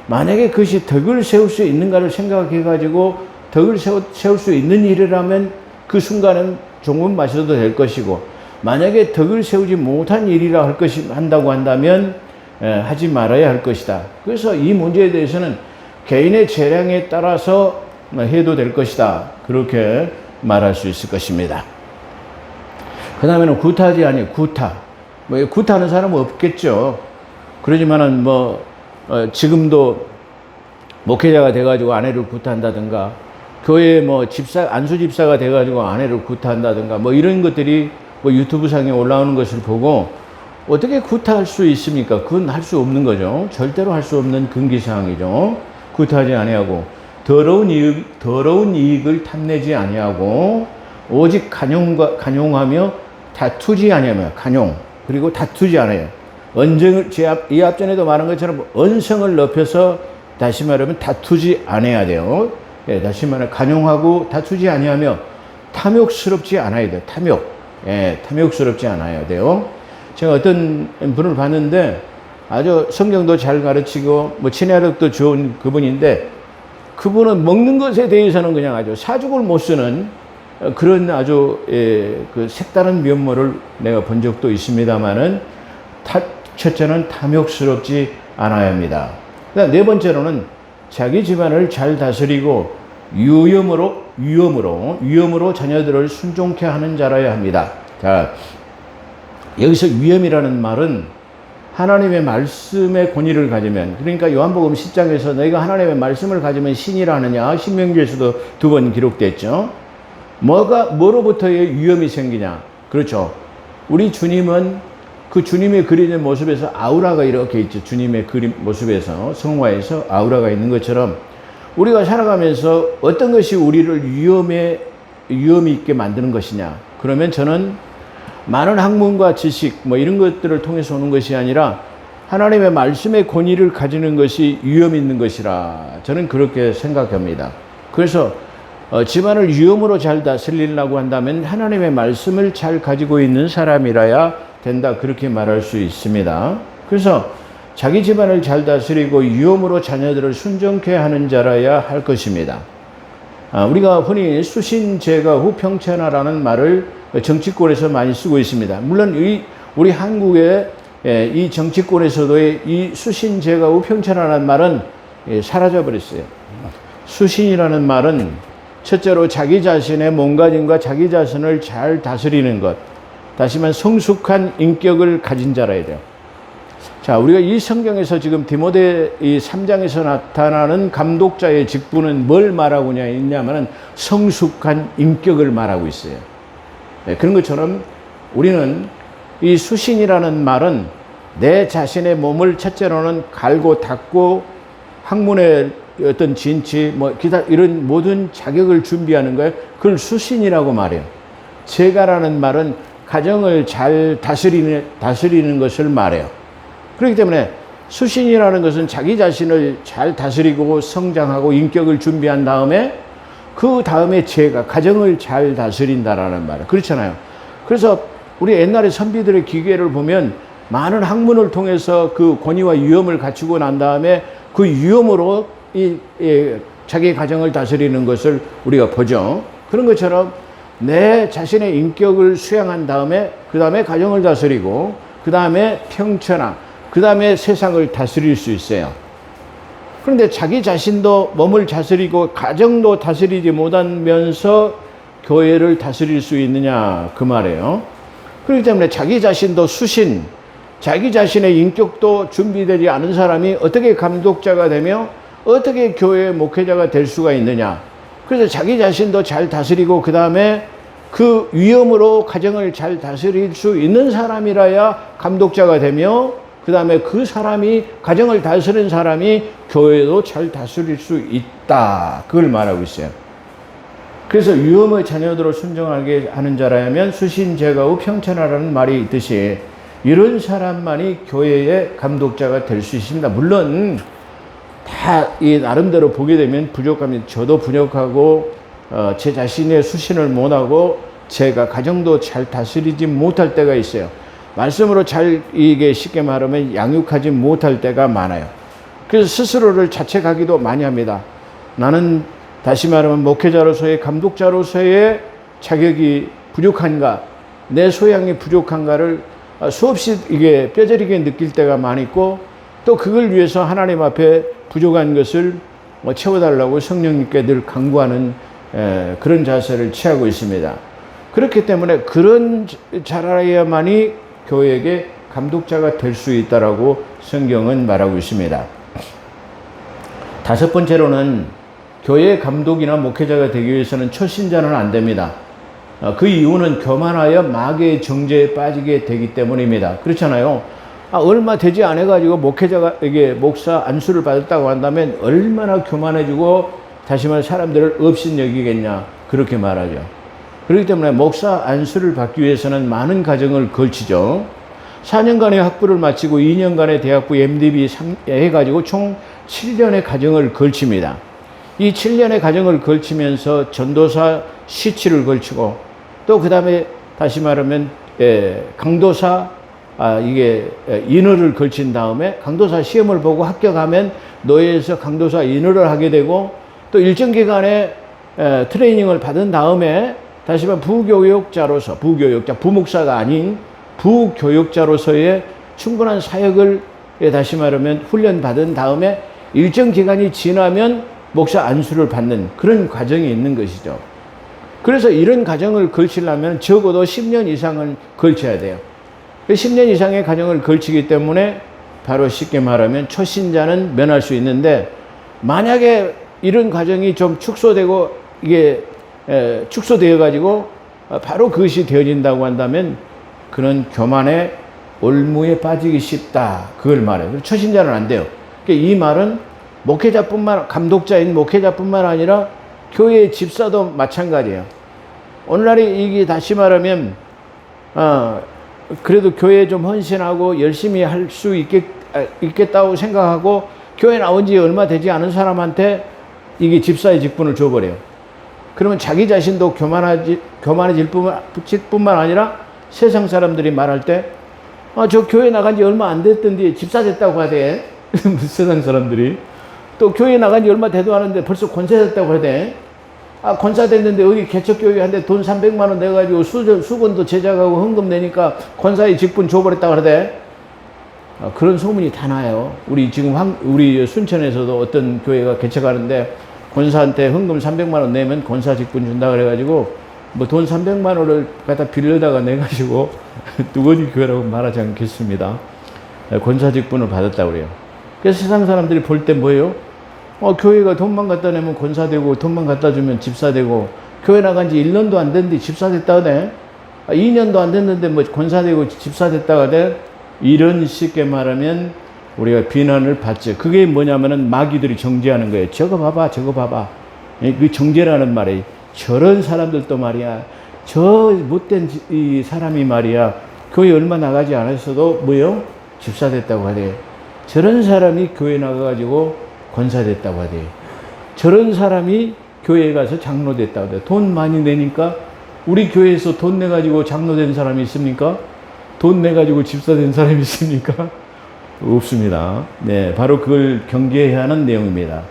만약에 그것이 덕을 세울 수 있는가를 생각해가지고 덕을 세울 수 있는 일이라면 그 순간은 조금 마셔도 될 것이고, 만약에 덕을 세우지 못한 일이라 한다고 한다면 하지 말아야 할 것이다. 그래서 이 문제에 대해서는 개인의 재량에 따라서 해도 될 것이다, 그렇게 말할 수 있을 것입니다. 그 다음에는 구타지 아니 구타. 구타하는 사람은 없겠죠. 그러지만은 지금도 목회자가 돼가지고 아내를 구타한다든가, 교회에 안수 집사가 돼가지고 아내를 구타한다든가, 이런 것들이 유튜브상에 올라오는 것을 보고 어떻게 구타할 수 있습니까? 그건 할 수 없는 거죠. 절대로 할 수 없는 금기사항이죠. 구타하지 아니하고. 더러운 이익을 탐내지 아니하고 오직 간용하며 다투지 아니하며 그리고 다투지 않아요. 언쟁을 이 앞전에도 말한 것처럼 언성을 높여서 다시 말하면 다투지 않아야 돼요. 예, 다시 말하면 간용하고 다투지 아니하며 탐욕스럽지 않아야 돼요. 탐욕스럽지 않아야 돼요. 제가 어떤 분을 봤는데 아주 성경도 잘 가르치고 친화력도 좋은 그분인데 그분은 먹는 것에 대해서는 그냥 아주 사죽을 못 쓰는 그런 아주 그 색다른 면모를 내가 본 적도 있습니다만은 첫째는 탐욕스럽지 않아야 합니다. 그다음 네 번째로는 자기 집안을 잘 다스리고 위엄으로 자녀들을 순종케 하는 자라야 합니다. 자, 여기서 위엄이라는 말은 하나님의 말씀의 권위를 가지면, 그러니까 요한복음 10장에서 너희가 하나님의 말씀을 가지면 신이라 하느냐, 신명기에서도 2번 기록됐죠. 뭐로부터의 위엄이 생기냐? 그렇죠. 우리 주님은 그 주님의 그리는 모습에서 아우라가 이렇게 있죠. 주님의 그림 모습에서, 성화에서 아우라가 있는 것처럼 우리가 살아가면서 어떤 것이 우리를 위엄이 있게 만드는 것이냐? 그러면 저는 많은 학문과 지식 이런 것들을 통해서 오는 것이 아니라 하나님의 말씀의 권위를 가지는 것이 위엄 있는 것이라 저는 그렇게 생각합니다. 그래서 집안을 위엄으로 잘 다스리려고 한다면 하나님의 말씀을 잘 가지고 있는 사람이라야 된다, 그렇게 말할 수 있습니다. 그래서 자기 집안을 잘 다스리고 위엄으로 자녀들을 순종케 하는 자라야 할 것입니다. 우리가 흔히 수신제가 후평천하라는 말을 정치권에서 많이 쓰고 있습니다. 물론 우리 한국의 이 정치권에서도 이 수신제가 후평천하라는 말은 사라져버렸어요. 수신이라는 말은 첫째로 자기 자신의 몸가짐과 자기 자신을 잘 다스리는 것, 다시 말해 성숙한 인격을 가진 자라야 돼요. 자, 우리가 이 성경에서 지금 디모데 이 3장에서 나타나는 감독자의 직분은 뭘 말하고 있냐면은 성숙한 인격을 말하고 있어요. 네, 그런 것처럼 우리는 이 수신이라는 말은 내 자신의 몸을 첫째로는 갈고 닦고 학문의 어떤 진치 기타 이런 모든 자격을 준비하는 거예요. 그걸 수신이라고 말해요. 제가라는 말은 가정을 잘 다스리는 것을 말해요. 그렇기 때문에 수신이라는 것은 자기 자신을 잘 다스리고 성장하고 인격을 준비한 다음에 그 다음에 제가 가정을 잘 다스린다라는 말이에요. 그렇잖아요. 그래서 우리 옛날에 선비들의 기계를 보면 많은 학문을 통해서 그 권위와 위엄을 갖추고 난 다음에 그 위엄으로 자기 가정을 다스리는 것을 우리가 보죠. 그런 것처럼 내 자신의 인격을 수양한 다음에 그 다음에 가정을 다스리고 그 다음에 평천하, 그 다음에 세상을 다스릴 수 있어요. 그런데 자기 자신도 몸을 다스리고 가정도 다스리지 못하면서 교회를 다스릴 수 있느냐, 그 말이에요. 그렇기 때문에 자기 자신도 수신, 자기 자신의 인격도 준비되지 않은 사람이 어떻게 감독자가 되며 어떻게 교회의 목회자가 될 수가 있느냐. 그래서 자기 자신도 잘 다스리고 그 다음에 그 위엄으로 가정을 잘 다스릴 수 있는 사람이라야 감독자가 되며 그 다음에 그 사람이 가정을 다스리는 사람이 교회도 잘 다스릴 수 있다, 그걸 말하고 있어요. 그래서 위엄의 자녀들을 순종하게 하는 자라면 수신제가 우평천하라는 말이 있듯이 이런 사람만이 교회의 감독자가 될 수 있습니다. 물론 다 이 나름대로 보게 되면 부족합니다. 저도 부족하고 제 자신의 수신을 못하고 제가 가정도 잘 다스리지 못할 때가 있어요. 말씀으로 잘 이게 쉽게 말하면 양육하지 못할 때가 많아요. 그래서 스스로를 자책하기도 많이 합니다. 나는 다시 말하면 목회자로서의 감독자로서의 자격이 부족한가, 내 소양이 부족한가를 수없이 이게 뼈저리게 느낄 때가 많이 있고 또 그걸 위해서 하나님 앞에 부족한 것을 채워달라고 성령님께 늘 간구하는 그런 자세를 취하고 있습니다. 그렇기 때문에 그런 자라야만이 교회에게 감독자가 될 수 있다라고 성경은 말하고 있습니다. 다섯 번째로는 교회의 감독이나 목회자가 되기 위해서는 초신자는 안 됩니다. 그 이유는 교만하여 마귀의 정죄에 빠지게 되기 때문입니다. 그렇잖아요. 얼마 되지 않아가지고 목회자가 이게 목사 안수를 받았다고 한다면 얼마나 교만해지고 다시 말해 사람들을 업신여기겠냐 그렇게 말하죠. 그렇기 때문에 목사 안수를 받기 위해서는 많은 과정을 걸치죠. 4년간의 학부를 마치고 2년간의 대학부 MDB 해가지고 총 7년의 과정을 걸칩니다. 이 7년의 과정을 걸치면서 전도사 시치를 걸치고 또 그 다음에 다시 말하면 강도사 인허를 걸친 다음에 강도사 시험을 보고 합격하면 노예에서 강도사 인허를 하게 되고 또 일정 기간의 트레이닝을 받은 다음에 다시 말하면 부목사가 아닌 부교육자로서의 충분한 사역을 다시 말하면 훈련받은 다음에 일정 기간이 지나면 목사 안수를 받는 그런 과정이 있는 것이죠. 그래서 이런 과정을 걸치려면 적어도 10년 이상을 걸쳐야 돼요. 10년 이상의 과정을 걸치기 때문에 바로 쉽게 말하면 초신자는 면할 수 있는데 만약에 이런 과정이 좀 축소되고 이게 축소되어 가지고 바로 그것이 되어진다고 한다면 그는 교만의 올무에 빠지기 쉽다. 그걸 말해요. 초신자는 안 돼요. 그러니까 이 말은 감독자인 목회자뿐만 아니라 교회의 집사도 마찬가지예요. 오늘날에 이게 다시 말하면 그래도 교회에 좀 헌신하고 열심히 할 수 있겠다고 생각하고 교회 나온 지 얼마 되지 않은 사람한테 이게 집사의 직분을 줘버려요. 그러면 자기 자신도 교만해질 뿐만 아니라 세상 사람들이 말할 때 저 교회 나간 지 얼마 안 됐던데 집사 됐다고 하대. 세상 사람들이. 또 교회 나간 지 얼마 되도 않은데 벌써 권사 됐다고 하대. 권사 됐는데 여기 개척교회한테 돈 300만 원 내가지고 수건도 제작하고 헌금 내니까 권사의 직분 줘버렸다고 하대. 그런 소문이 다 나요. 우리 지금 우리 순천에서도 어떤 교회가 개척하는데 권사한테 헌금 300만 원 내면 권사 직분 준다 그래가지고 뭐 돈 300만 원을 갖다 빌려다가 내가지고 두거지 교회라고 말하지 않겠습니다. 권사 직분을 받았다고 그래요. 그래서 세상 사람들이 볼 때 뭐예요? 교회가 돈만 갖다 내면 권사 되고 돈만 갖다 주면 집사 되고 교회 나간 지 1년도 안 됐는데 집사 됐다고 해. 2년도 안 됐는데 뭐 권사 되고 집사 됐다고 해. 이런 쉽게 말하면 우리가 비난을 받죠. 그게 뭐냐면은 마귀들이 정죄하는 거예요. 저거 봐봐. 그 정죄라는 말이 저런 사람들도 말이야. 저 못된 이 사람이 말이야. 교회 얼마 나가지 않았어도 뭐요? 집사 됐다고 하대. 저런 사람이 교회 나가가지고 권사 됐다고 하대. 저런 사람이 교회에 가서 장로 됐다고 하대. 돈 많이 내니까 우리 교회에서 돈 내가지고 장로 된 사람이 있습니까? 돈 내가지고 집사 된 사람이 있습니까? 없습니다. 네, 바로 그걸 경계해야 하는 내용입니다.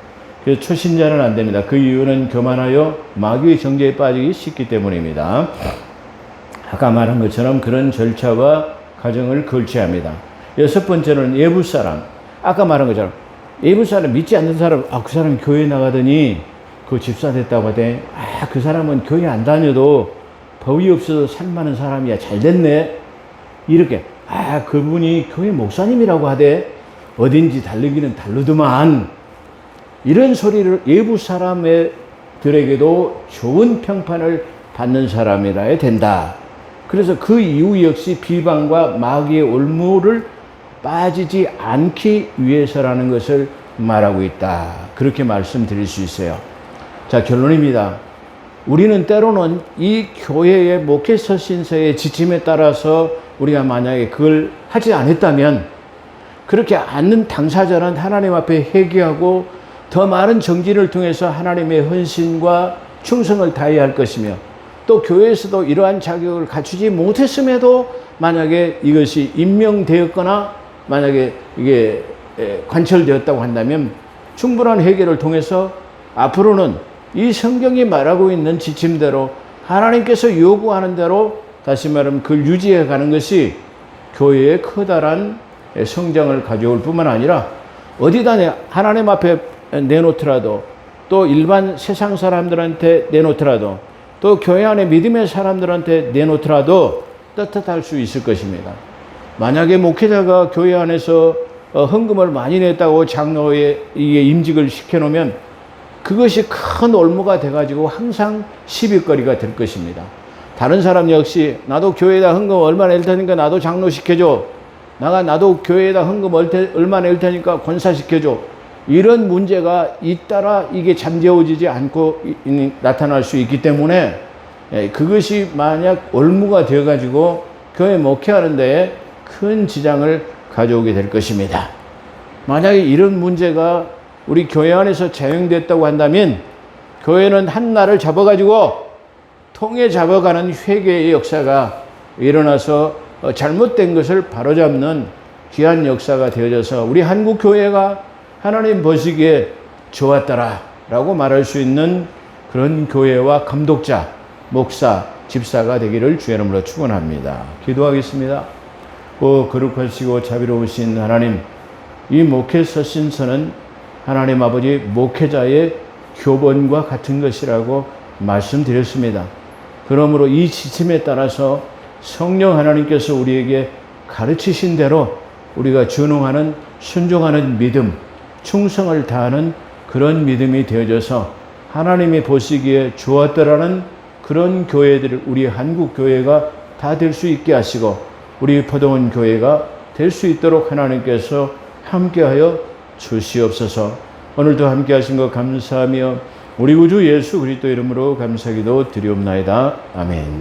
그래서 초신자는 안 됩니다. 그 이유는 교만하여 마귀의 정죄에 빠지기 쉽기 때문입니다. 아까 말한 것처럼 그런 절차와 과정을 걸쳐야 합니다. 여섯 번째는 외부 사람. 아까 말한 것처럼 외부 사람, 믿지 않는 사람, 그 사람이 교회 나가더니 그 집사 됐다고 하대. 그 사람은 교회 안 다녀도 법이 없어도 살만한 사람이야. 잘 됐네. 이렇게 그분이 교회 목사님이라고 하대. 어딘지 다르기는 다르더만. 이런 소리를 외부 사람들에게도 좋은 평판을 받는 사람이라 해야 된다. 그래서 그 이유 역시 비방과 마귀의 올무를 빠지지 않기 위해서라는 것을 말하고 있다. 그렇게 말씀드릴 수 있어요. 자, 결론입니다. 우리는 때로는 이 교회의 목회서 신서의 지침에 따라서 우리가 만약에 그걸 하지 않았다면 그렇게 않는 당사자는 하나님 앞에 회개하고 더 많은 정진을 통해서 하나님의 헌신과 충성을 다해야 할 것이며 또 교회에서도 이러한 자격을 갖추지 못했음에도 만약에 이것이 임명되었거나 만약에 이게 관철되었다고 한다면 충분한 회개를 통해서 앞으로는 이 성경이 말하고 있는 지침대로 하나님께서 요구하는 대로 다시 말하면 그걸 유지해 가는 것이 교회의 커다란 성장을 가져올 뿐만 아니라 어디다 하나님 앞에 내놓더라도 또 일반 세상 사람들한테 내놓더라도 또 교회 안에 믿음의 사람들한테 내놓더라도 떳떳할 수 있을 것입니다. 만약에 목회자가 교회 안에서 헌금을 많이 냈다고 장로에 이게 임직을 시켜놓으면 그것이 큰 올무가 돼가지고 항상 시비거리가 될 것입니다. 다른 사람 역시 나도 교회에다 헌금 얼마 낼 테니까 나도 장로 시켜줘. 나도 교회에다 헌금 얼마 낼 테니까 권사 시켜줘. 이런 문제가 잇따라 이게 잠재워지지 않고 나타날 수 있기 때문에 그것이 만약 올무가 되어가지고 교회 목회하는 데에 큰 지장을 가져오게 될 것입니다. 만약에 이런 문제가 우리 교회 안에서 자행됐다고 한다면 교회는 한 날을 잡아가지고 통에 잡아가는 회개의 역사가 일어나서 잘못된 것을 바로잡는 귀한 역사가 되어져서 우리 한국 교회가 하나님 보시기에 좋았더라 라고 말할 수 있는 그런 교회와 감독자, 목사, 집사가 되기를 주의 이름으로 축원합니다. 기도하겠습니다. 거룩하시고 자비로우신 하나님, 이 목회 서신서는 하나님 아버지 목회자의 교본과 같은 것이라고 말씀드렸습니다. 그러므로 이 지침에 따라서 성령 하나님께서 우리에게 가르치신 대로 우리가 준응하는, 순종하는 믿음, 충성을 다하는 그런 믿음이 되어져서 하나님이 보시기에 좋았더라는 그런 교회들, 우리 한국 교회가 다 될 수 있게 하시고 우리 포도원 교회가 될 수 있도록 하나님께서 함께하여 주시옵소서. 오늘도 함께 하신 것 감사하며 우리 구주 예수 그리스도 이름으로 감사기도 드리옵나이다. 아멘.